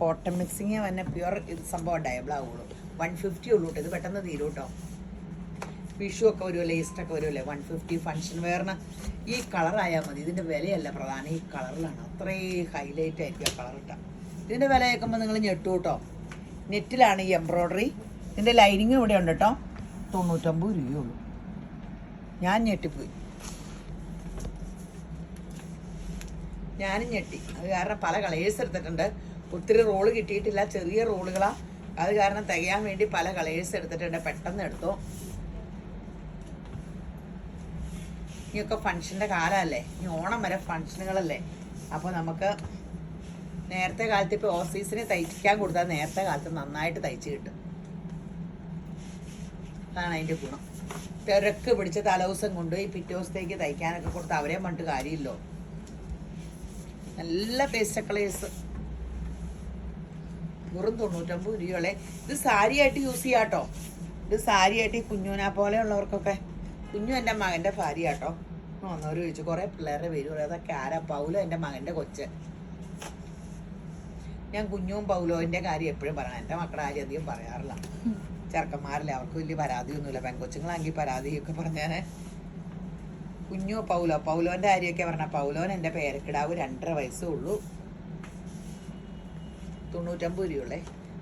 കോട്ടൺ മിക്സിങ് തന്നെ പ്യുവർ ഇത് സംഭവം ഡയബിൾ ആവുള്ളൂ. 150 ഉള്ളൂ കേട്ടോ. ഇത് പെട്ടെന്ന് തീരും കേട്ടോ. വിഷു ഒക്കെ വരുമല്ലേ, ഈസ്റ്റൊക്കെ വരുമല്ലേ, 150 ഫങ്ഷൻ വെയറിന് ഈ കളറായാൽ മതി. ഇതിൻ്റെ വിലയല്ല പ്രധാനം, ഈ കളറിലാണ്. അത്രയും ഹൈലൈറ്റ് ആയിരിക്കും ആ കളർ ഇട്ടാൽ. ഇതിൻ്റെ വില കേൾക്കുമ്പോൾ നിങ്ങൾ ഞെട്ടു കേട്ടോ. നെറ്റിലാണ് ഈ എംബ്രോയ്ഡറി. ഇതിൻ്റെ ലൈനിങ് ഇവിടെ ഉണ്ട് കേട്ടോ. 99 രൂപയുള്ളൂ. ഞാൻ ഞെട്ടിപ്പോയി, ഞാനും ഞെട്ടി. അത് കാരണം പല കളേഴ്സ് എടുത്തിട്ടുണ്ട്. ഒത്തിരി റോള് കിട്ടിയിട്ടില്ല, ചെറിയ റോളുകളാണ്. അത് കാരണം തികയാൻ വേണ്ടി പല കളേഴ്സ് എടുത്തിട്ടുണ്ട്. പെട്ടെന്ന് എടുത്തോ. ഇനിയൊക്കെ ഫങ്ഷൻ്റെ കാലമല്ലേ, ഇനി ഓണം വരെ ഫങ്ഷനുകളല്ലേ. അപ്പോൾ നമുക്ക് നേരത്തെ കാലത്ത് ഇപ്പോൾ ഓഫീസിന് തയ്ക്കാൻ കൊടുത്താൽ നേരത്തെ കാലത്ത് നന്നായിട്ട് തയ്ച്ച് കിട്ടും. അതാണ് അതിൻ്റെ ഗുണം. തിരക്ക് പിടിച്ച് തലേദിവസം കൊണ്ടുപോയി പിറ്റേ ദിവസത്തേക്ക് തയ്ക്കാനൊക്കെ കൊടുത്ത് അവരെ പറഞ്ഞിട്ട് കാര്യമില്ലോ. നല്ല പേസ്റ്റ കളേഴ്സ് വെറും 99 രൂപയോളെ. ഇത് സാരിയായിട്ട് യൂസ് ചെയ്യാം കേട്ടോ. ഇത് സാരിയായിട്ട് ഈ കുഞ്ഞൂനെ പോലെയുള്ളവർക്കൊക്കെ. കുഞ്ഞു എൻ്റെ മകൻ്റെ ഭാര്യ കേട്ടോ. വന്നവർ ചോദിച്ചു, കുറേ പിള്ളേരുടെ പേര് പറയും. അതൊക്കെ ആരാ? പൗലോ എൻ്റെ മകൻ്റെ കൊച്ച്. ഞാൻ കുഞ്ഞും പൗലോൻ്റെ കാര്യം എപ്പോഴും പറയണം. എൻ്റെ മക്കളുടെ കാര്യം അധികം പറയാറില്ല. ചെറുക്കന്മാരല്ലേ, അവർക്ക് വലിയ പരാതിയൊന്നുമില്ല. പെൺകൊച്ചുങ്ങളാണെങ്കിൽ പരാതിയൊക്കെ പറഞ്ഞാൽ. കുഞ്ഞു പൗലോൻ്റെ കാര്യമൊക്കെ പറഞ്ഞാൽ പൗലോൻ എൻ്റെ പേരക്കിടാവ് 2.5 വയസ്സേ ഉള്ളൂ. 99 രൂപയുള്ളേ.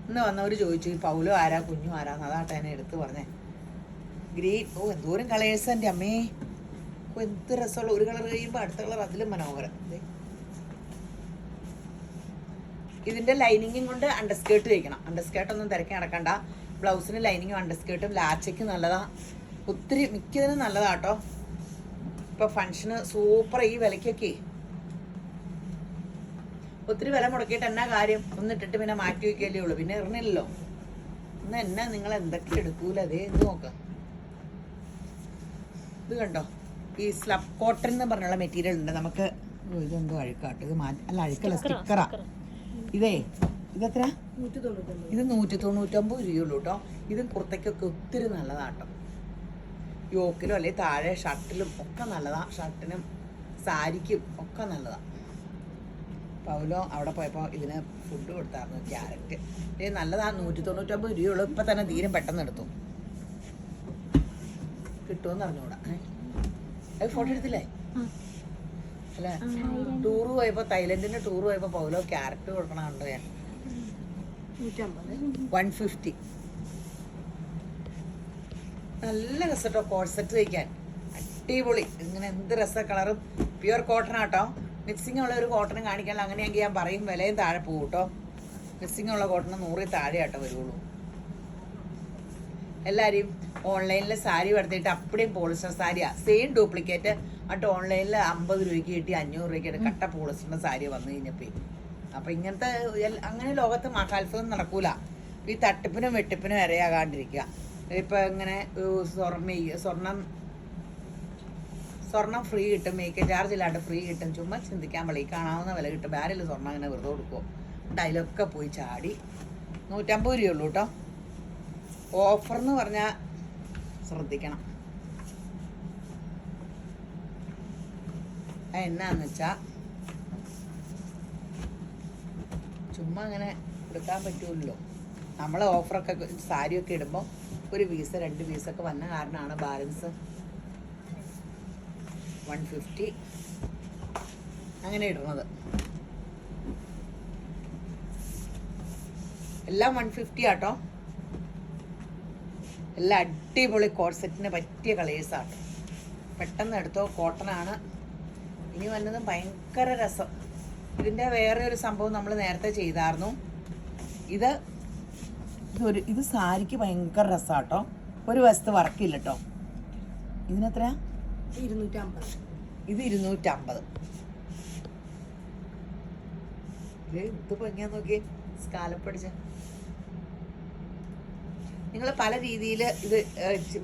ഇന്ന് വന്നവർ ചോദിച്ചു ഈ പൗലോ ആരാ കുഞ്ഞു ആരാന്ന്. അതാട്ടെ എന്നെ എടുത്ത് പറഞ്ഞേ. ഗ്രീൻ. എന്തോരം കളേഴ്സ് എൻ്റെ അമ്മേ. എന്ത് രസമുള്ള. ഒരു കളർ കഴിയുമ്പോൾ അടുത്ത കളർ അതിലും മനോഹരം. ഇതിൻ്റെ ലൈനിങ്ങും കൊണ്ട് അണ്ടർസ്കേർട്ട് വയ്ക്കണം. അണ്ടർസ്കേർട്ടൊന്നും തിരക്കി നടക്കണ്ട. ബ്ലൗസിന് ലൈനിങ്ങും അണ്ടർസ്കേർട്ടും ലാച്ചയ്ക്ക് നല്ലതാണ്. ഒത്തിരി മിക്കതിനും നല്ലതാട്ടോ. ഇപ്പോൾ ഫങ്ഷന് സൂപ്പർ. ഈ വിലയ്ക്കൊക്കെ ഒത്തിരി വില മുടക്കിയിട്ട് എന്നാ കാര്യം? ഒന്നിട്ടിട്ട് പിന്നെ മാറ്റി വയ്ക്കല്ലേ ഉള്ളൂ, പിന്നെ ഇറങ്ങില്ലല്ലോ. ഇന്ന് എന്നാ നിങ്ങൾ എന്തൊക്കെ എടുക്കൂല. അതേ ഇത് നോക്കാം. ഇത് കണ്ടോ, ഈ സ്ലബ് കോട്ടൺ എന്ന് പറഞ്ഞുള്ള മെറ്റീരിയൽ ഉണ്ട് നമുക്ക്. ഇതെന്തോ അഴുക്കാട്ടോ. ഇത് അല്ല അഴുക്കല്ല, സ്റ്റിക്കറാ. ഇതെത്ര? ഇത് 199 രൂപയുള്ളൂ കേട്ടോ. ഇതും കുർത്തയ്ക്കൊക്കെ ഒത്തിരി നല്ലതാട്ടോ. യോക്കിലും അല്ലെങ്കിൽ താഴെ ഷർട്ടിലും ഒക്കെ നല്ലതാണ്. ഷർട്ടിനും സാരിക്കും ഒക്കെ നല്ലതാണ്. പൗലോ അവിടെ പോയപ്പോൾ ഇതിന് ഫുഡ് കൊടുത്തായിരുന്നു, ക്യാരറ്റ്. ഇത് നല്ലതാണ്. 199 രൂപയുള്ളൂ. ഇപ്പം തന്നെ തീരും പെട്ടെന്ന് എടുത്തു. കിട്ടുമെന്ന് അറിഞ്ഞൂടാ. അത് ഫോട്ടോ എടുത്തില്ലേ അല്ലേ? ടൂറ് പോയപ്പോൾ, തായ്ലൻഡിന് ടൂറ് പോയപ്പോൾ പൗലോ ക്യാരറ്റ് കൊടുക്കണ കണ്ടോ ഞാൻ. 150. നല്ല രസട്ടോ കോഴ്സെറ്റ് തയ്ക്കാൻ. അടിപൊളി. ഇങ്ങനെ എന്ത് രസ കളറും. പ്യുവർ കോട്ടൺ ആട്ടോ. മിക്സിങ് ഉള്ള ഒരു കോട്ടണും കാണിക്കാനല്ല. അങ്ങനെയെങ്കിൽ ഞാൻ പറയും വിലയും താഴെ പോകും കേട്ടോ. മിക്സിങ് ഉള്ള കോട്ടൺ 100 താഴെ ആട്ടോ വരുള്ളൂ. എല്ലാവരും ഓൺലൈനിൽ സാരി എടുത്തിട്ട് അപ്പടിയും പോളിസ്റ്റർ സാരിയാണ്. സെയിം ഡ്യൂപ്ലിക്കേറ്റ് എന്നിട്ട് ഓൺലൈനിൽ 50 രൂപയ്ക്ക് കിട്ടി 500 രൂപയ്ക്ക് കട്ട പോളിസ്റ്ററിൻ്റെ സാരി വന്നു കഴിഞ്ഞപ്പോൾ. അപ്പം ഇങ്ങനത്തെ അങ്ങനെ ലോകത്ത് മഹാത്സവം നടക്കൂല. ഈ തട്ടിപ്പിനും വെട്ടിപ്പിനും ഇരയാകാണ്ടിരിക്കുക. ഇപ്പം ഇങ്ങനെ സ്വർണം ഫ്രീ കിട്ടും, മേക്കപ്പ് ചാർജ് ഇല്ലാണ്ട് ഫ്രീ കിട്ടും. ചുമ്മാ ചിന്തിക്കാൻ പള്ളി കാണാവുന്ന വില കിട്ടും. ആരെങ്കിലും സ്വർണ്ണം അങ്ങനെ വെറുതെ കൊടുക്കുമോ? അതിലൊക്കെ പോയി ചാടി. 150 രൂപയുള്ളൂ കേട്ടോ. ഓഫർ എന്ന് പറഞ്ഞാൽ ശ്രദ്ധിക്കണം. എന്നാന്ന് വെച്ചാൽ ചുമ്മാ അങ്ങനെ കൊടുക്കാൻ പറ്റുമല്ലോ. നമ്മൾ ഓഫറൊക്കെ സാരിയൊക്കെ ഇടുമ്പോൾ ഒരു പീസ് 2 പീസൊക്കെ വന്ന കാരണമാണ് ബാലൻസ് 150 അങ്ങനെ ഇടുന്നത്. എല്ലാം 150 ആട്ടോ. എല്ലാം അടിപൊളി കോട്ട്സെറ്റിന് പറ്റിയ കളേഴ്സാട്ടോ. പെട്ടെന്ന് എടുത്തോ. കോട്ടനാണ്. ഇനി വന്നതും ഭയങ്കര രസം. ഇതിൻ്റെ വേറെ ഒരു സംഭവം നമ്മൾ നേരത്തെ ചെയ്തായിരുന്നു. ഇത് സാരിക്ക് ഭയങ്കര രസമാട്ടോ. ഒരു വശത്ത് വർക്കില്ല കേട്ടോ. ഇതിനെത്രയാ? 250. ഇത് 250. ഇതിപ്പോ എങ്ങനെയാ നോക്കിയേ, സ്കാലപ്പ് അടിച്ച. നിങ്ങൾ പല രീതിയിൽ ഇത്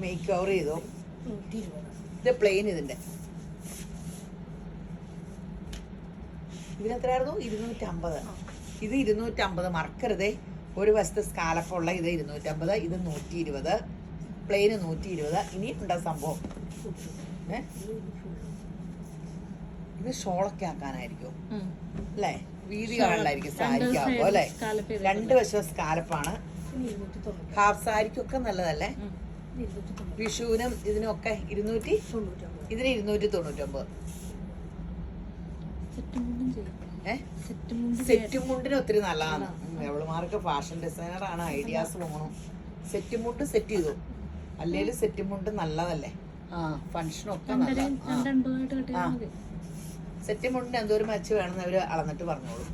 മേക്ക് ഓവർ ചെയ്തോ. 120. ഇത് പ്ലെയിൻ. ഇതിനെത്രയായിരുന്നു? 250. ഇത് 250 മറക്കരുതേ. ഒരു വശത്ത് സ്കാലപ്പുള്ള ഇത് 250, ഇത് 120, പ്ലെയിന് 120. ഇനി ഉണ്ടോ സംഭവം? ഇത് ഷോളൊക്കെ ആക്കാനായിരിക്കും അല്ലേ? വീതി കാണലായിരിക്കും സാരിക്കാവുമ്പോ അല്ലേ? 2 വശവും സ്കാലപ്പാണ്. ഹാഫ് സാരിക്കൊക്കെ നല്ലതല്ലേ? വിഷുവിനും ഇതിനൊക്കെ 290. ഇതിന് 299. സെറ്റ് മുണ്ടിന് ഒത്തിരി നല്ലതാണ്. എവളുമാർക്ക് ഫാഷൻ ഡിസൈനർ ആണ്, ഐഡിയാസ് പോകണം. സെറ്റ് മുണ്ട് സെറ്റ് ചെയ്തു. അല്ലെങ്കിൽ സെറ്റ് മുണ്ട് നല്ലതല്ലേ? ഫംഗ്ഷനൊക്കെ നല്ലതാണ്. സെറ്റ് മുണ്ടിന് എന്തോരം മച്ച് വേണമെന്ന് അവര് അളന്നിട്ട് പറഞ്ഞോളൂ.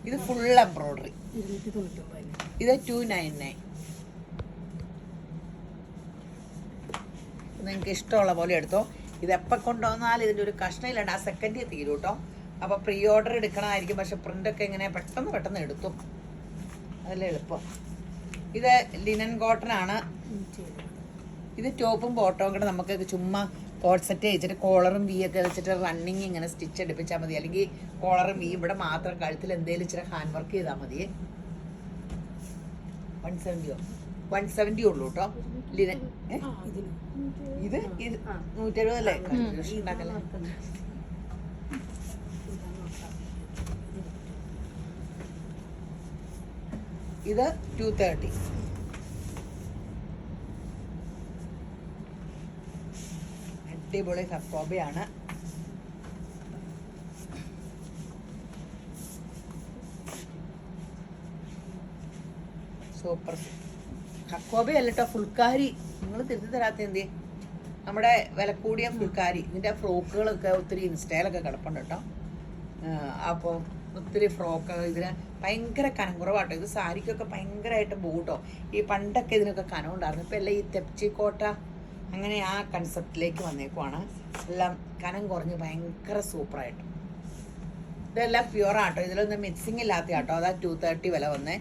ഇത് ഫുൾ എംബ്രോയിഡറി. ഇത് 299. നിങ്ങൾക്ക് ഇഷ്ടമുള്ള പോലെ എടുത്തോ. ഇതെപ്പോൾ കൊണ്ടുവന്നാൽ ഇതിൻ്റെ ഒരു കഷ്ണം ഇല്ലാണ്ട് ആ സെക്കൻഡിൽ തീരും കേട്ടോ. അപ്പോൾ പ്രീ ഓർഡർ എടുക്കണമായിരിക്കും. പക്ഷെ പ്രിൻ്റൊക്കെ ഇങ്ങനെ പെട്ടെന്ന് എടുത്തു. അതല്ലേ എളുപ്പം. ഇത് ലിനൻ കോട്ടൺ ആണ്. ഇത് ടോപ്പും ബോട്ടവും കൂടെ നമുക്ക് ചുമ്മാ കോട്ട് സെറ്റ് വെച്ചിട്ട് കോളറും വി ഒക്കെ വെച്ചിട്ട് റണ്ണിങ് ഇങ്ങനെ സ്റ്റിച്ച് എടുപ്പിച്ചാൽ മതി. അല്ലെങ്കിൽ കോളറും വി ഇവിടെ മാത്രം കഴുത്തിൽ എന്തെങ്കിലും ഇച്ചിരി ഹാൻഡ് വർക്ക് ചെയ്താൽ മതി. 170 ഉള്ളൂ കേട്ടോ. ലിനൻ ഇത് 170 അല്ലേ? ഉണ്ടാക്കല്ലേ? ഇത് 230. അടിപൊളി ഹക്കോബയാണ്. സൂപ്പർ. ഹക്കോബ അല്ല കേട്ടോ, ഫുൾക്കാരി. നിങ്ങൾ തിരുത്തി തരാത്ത എന്തേ? നമ്മുടെ വില കൂടിയ ഫുൾക്കാരി. ഇതിൻ്റെ ഫ്രോക്കുകളൊക്കെ ഒത്തിരി ഇൻസ്റ്റയിലൊക്കെ കിടപ്പുണ്ട് കേട്ടോ. അപ്പോൾ ഒത്തിരി ഫ്രോക്ക് ഇതിന് ഭയങ്കര കനം കുറവാട്ടോ. ഇത് സാരിക്കൊക്കെ ഭയങ്കരമായിട്ട് പോകട്ടോ. ഈ പണ്ടൊക്കെ ഇതിനൊക്കെ കനം ഉണ്ടായിരുന്നു. ഇപ്പം എല്ലാം ഈ തെപ്ചിക്കോട്ട അങ്ങനെ ആ കൺസെപ്റ്റിലേക്ക് വന്നേക്കുവാണ്. എല്ലാം കനം കുറഞ്ഞ് ഭയങ്കര സൂപ്പറായിട്ട്. ഇതെല്ലാം പ്യുവറാട്ടോ. ഇതിലൊന്നും മിക്സിങ് ഇല്ലാത്ത കേട്ടോ. അതാ 230 വില വന്നേ.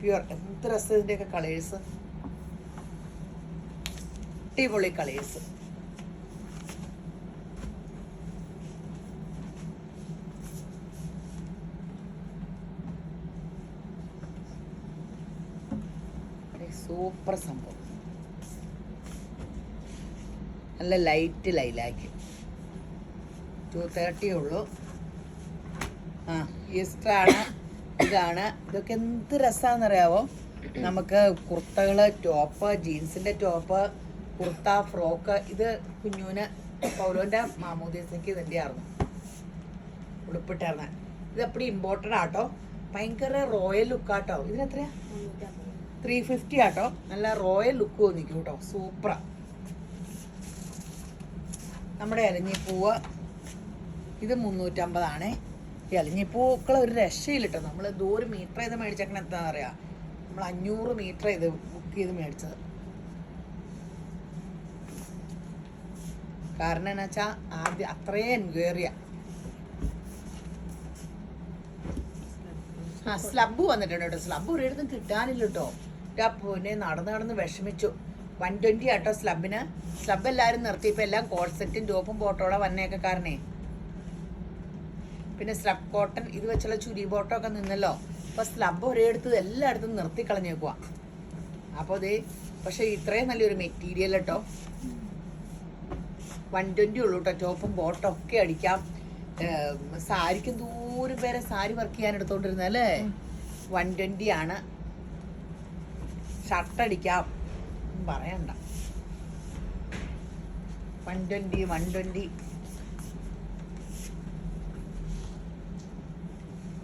പ്യുവർ. എന്ത് രസം ഇതിൻ്റെയൊക്കെ കളേഴ്സ്. അടിപൊളി കളേഴ്സ്. സൂപ്പർ സംഭവം. നല്ല ലൈറ്റ് ലൈലാക്ക്. 230 ഉള്ളൂ. ഈസ്റ്ററാണ്. ഇതാണ്. ഇതൊക്കെ എന്ത് രസമാണെന്നറിയാവോ? നമുക്ക് കുർത്തകള്, ടോപ്പ്, ജീൻസിന്റെ ടോപ്പ്, കുർത്ത, ഫ്രോക്ക്. ഇത് കുഞ്ഞൂന് പൗലോന്റെ മാമോദീസയ്ക്ക് ഇതിൻ്റെ ആയിരുന്നു ഉടുപ്പിട്ടായിരുന്നു. ഇതെപ്പടി ഇമ്പോർട്ടഡ് ആട്ടോ. ഭയങ്കര റോയൽ ലുക്കാട്ടോ. ഇതിനെത്രയാ? 350 ആട്ടോ. നല്ല റോയൽ ലുക്ക് തോന്നിക്കും കേട്ടോ. സൂപ്പറാ. നമ്മുടെ ഇലഞ്ഞിപ്പൂവ് ഇത് 350 ആണേ. ഈ ഇലഞ്ഞിപ്പൂക്കൾ ഒരു രക്ഷയില്ല കേട്ടോ. നമ്മൾ എന്തോരം മീറ്റർ ചെയ്ത് മേടിച്ചേക്കണം. എന്താണെന്ന് അറിയാം, നമ്മൾ 500 മീറ്റർ ചെയ്ത് ബുക്ക് ചെയ്ത് മേടിച്ചത്. കാരണം എന്നാ വെച്ചാൽ ആദ്യം അത്രയും എൻക്വയറിയാ. സ്ലബ് വന്നിട്ടുണ്ട് കേട്ടോ. സ്ലബ് ഒരിടത്തും കിട്ടാനില്ല കേട്ടോ. പിന്നെ നടന്ന് വിഷമിച്ചു. 120 ആട്ടോ സ്ലബിന്. സ്ലബ് എല്ലാവരും നിർത്തിയപ്പോൾ എല്ലാം കോട്ട് സെറ്റും ടോപ്പും ബോട്ടോടെ വന്നേക്കെ കാരണേ. പിന്നെ സ്ലബ് കോട്ടൺ ഇത് വെച്ചുള്ള ചുരി ബോട്ടോ ഒക്കെ നിന്നല്ലോ. അപ്പോൾ സ്ലബ് ഒരേടത്ത് എല്ലായിടത്തും നിർത്തി കളഞ്ഞേക്കുക. അപ്പോൾ അതേ പക്ഷേ ഇത്രയും നല്ലൊരു മെറ്റീരിയൽ കേട്ടോ. 120 ഉള്ളൂ കേട്ടോ. ടോപ്പും ബോട്ടോ ഒക്കെ അടിക്കാം. സാരിക്കും ദൂരം പേരെ സാരി വർക്ക് ചെയ്യാൻ എടുത്തോണ്ടിരുന്നത് അല്ലേ. 120 ആണ്. ഷർട്ട് അടിക്കാം, പറയണ്ട. 120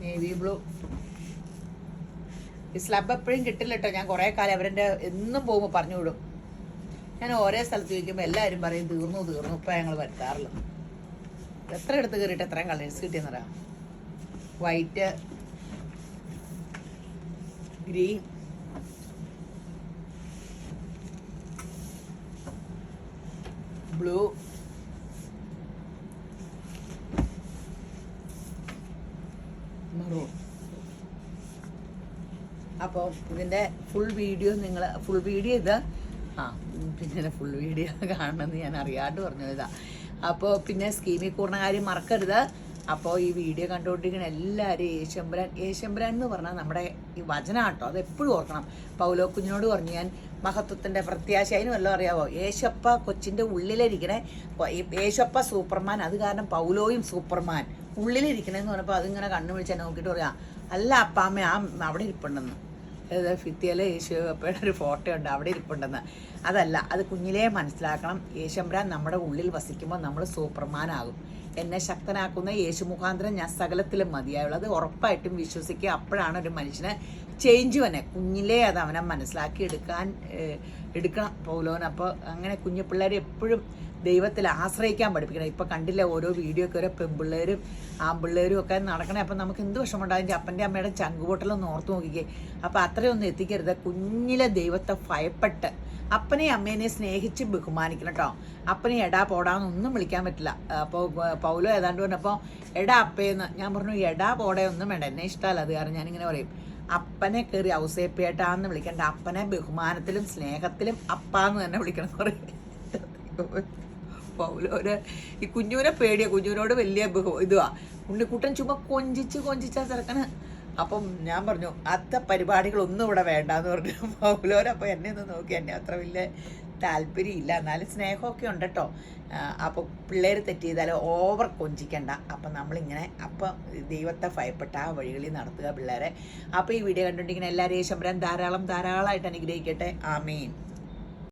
നേവി ബ്ലൂ. ഈ സ്ലബ് എപ്പോഴും കിട്ടില്ല കേട്ടോ. ഞാൻ കുറേ കാലം അവരെൻ്റെ എന്നും പോകുമ്പോൾ പറഞ്ഞു വിടും. ഞാൻ ഓരോ സ്ഥലത്ത് ചോദിക്കുമ്പോൾ എല്ലാവരും പറയും തീർന്നു. ഇപ്പം ഞങ്ങൾ വരുത്താറില്ല. എത്ര എടുത്ത് കയറിയിട്ട് എത്രയും കളേഴ്സ് കിട്ടിയെന്നറിയാം. White, green, blue, maroon. അപ്പോൾ ഇതിൻ്റെ ഫുൾ വീഡിയോ ഇത് പിന്നെ ഫുൾ വീഡിയോ കാണണമെന്ന് ഞാൻ അറിയാണ്ട് പറഞ്ഞു ഇതാ. അപ്പോൾ പിന്നെ സ്കീമിൽ കൂടുന്ന കാര്യം മറക്കരുത്. അപ്പോൾ ഈ വീഡിയോ കണ്ടുകൊണ്ടിരിക്കുന്ന എല്ലാവരും യേശുമ്പുരാൻ എന്ന് പറഞ്ഞാൽ നമ്മുടെ ഈ വചനാട്ടോ, അത് എപ്പോഴും ഓർക്കണം. പൗലോ കുഞ്ഞിനോട് പറഞ്ഞു ഞാൻ മഹത്വത്തിൻ്റെ പ്രത്യാശ. അതിന് വല്ലതും അറിയാവോ? യേശപ്പ കൊച്ചിൻ്റെ ഉള്ളിലിരിക്കണേ. യേശപ്പ സൂപ്പർമാൻ, അത് കാരണം പൗലോയും സൂപ്പർമാൻ ഉള്ളിലിരിക്കണേന്ന് പറഞ്ഞപ്പോൾ അതിങ്ങനെ കണ്ണു വിളിച്ചാൽ നോക്കിയിട്ട് പറയാം, അല്ല അപ്പാമ്മ അവിടെ ഇരിപ്പുണ്ടെന്ന്. ഫിത്തിയിലെ യേശുപ്പയുടെ ഒരു ഫോട്ടോ ഉണ്ട്, അവിടെ ഇരിപ്പുണ്ടെന്ന്. അതല്ല, അത് കുഞ്ഞിലേ മനസ്സിലാക്കണം. യേശുമ്പുരാൻ നമ്മുടെ ഉള്ളിൽ വസിക്കുമ്പോൾ നമ്മൾ സൂപ്പർമാനാകും. എന്നെ ശക്തനാക്കുന്ന യേശു മുഖാന്തരം ഞാൻ സകലത്തിലും മതിയായുള്ളത്. അത് ഉറപ്പായിട്ടും വിശ്വസിക്കുക. അപ്പോഴാണ് ഒരു മനുഷ്യന് ചേഞ്ച് വന്നെ. കുഞ്ഞിലേ അത് അവനെ മനസ്സിലാക്കി എടുക്കണം പൗലോന്. അപ്പോൾ അങ്ങനെ കുഞ്ഞു പിള്ളേരെ എപ്പോഴും ദൈവത്തിൽ ആശ്രയിക്കാൻ പഠിപ്പിക്കണം. ഇപ്പം കണ്ടില്ല ഓരോ വീഡിയോ ഒക്കെ ഓരോ പെൺപിള്ളേരും ആൺപിള്ളേരും ഒക്കെ നടക്കണേ. അപ്പം നമുക്ക് എന്ത് വിഷമമുണ്ടാകും. അപ്പൻ്റെ അമ്മയുടെ ചങ്കുപൊട്ടലൊന്ന് ഓർത്ത് നോക്കിക്കേ. അപ്പം അത്രയൊന്നും എത്തിക്കരുത്. കുഞ്ഞിലെ ദൈവത്തെ ഭയപ്പെട്ട് അപ്പനെയും അമ്മേനെ സ്നേഹിച്ച് ബഹുമാനിക്കണം കേട്ടോ. അപ്പനെ എടാ പോടാന്നൊന്നും വിളിക്കാൻ പറ്റില്ല. അപ്പോൾ പൗലോ ഏതാണ്ട് പറഞ്ഞപ്പോൾ എടാ അപ്പേന്ന് ഞാൻ പറഞ്ഞു, എടാ പോടേ ഒന്നും വേണ്ട, എന്നെ ഇഷ്ടമല്ല. അത് കാരണം ഞാനിങ്ങനെ പറയും, അപ്പനെ കയറി ഔസേപ്പേട്ടാന്ന് വിളിക്കണ്ട, അപ്പനെ ബഹുമാനത്തിലും സ്നേഹത്തിലും അപ്പാന്ന് തന്നെ വിളിക്കണം എന്ന് പറയും. പൗലോന് ഈ കുഞ്ഞൂനെ പേടിയാ. കുഞ്ഞൂനോട് വലിയ ഇതുവാ. ഉണ്ണിക്കുട്ടൻ ചുമ്മാ കൊഞ്ചിച്ചാ ചെറുക്കന്. അപ്പം ഞാൻ പറഞ്ഞു അത്ത പരിപാടികളൊന്നും ഇവിടെ വേണ്ടാന്ന് പറഞ്ഞു പൗലോന്. അപ്പോൾ എന്നെ ഒന്ന് നോക്കി, എന്നെ അത്ര വലിയ താല്പര്യമില്ല, എന്നാലും സ്നേഹമൊക്കെ ഉണ്ട് കേട്ടോ. അപ്പോൾ പിള്ളേർ തെറ്റ് ചെയ്താൽ ഓവർ കൊഞ്ചിക്കണ്ട. അപ്പം നമ്മളിങ്ങനെ ദൈവത്തെ ഭയപ്പെട്ട ആ വഴികളിൽ നടത്തുക പിള്ളേരെ. അപ്പോൾ ഈ വീഡിയോ കണ്ടുകൊണ്ടിരിക്കുന്ന എല്ലാവരെയും യേശുമ്പുരാൻ ധാരാളമായിട്ട് അനുഗ്രഹിക്കട്ടെ. ആമേൻ.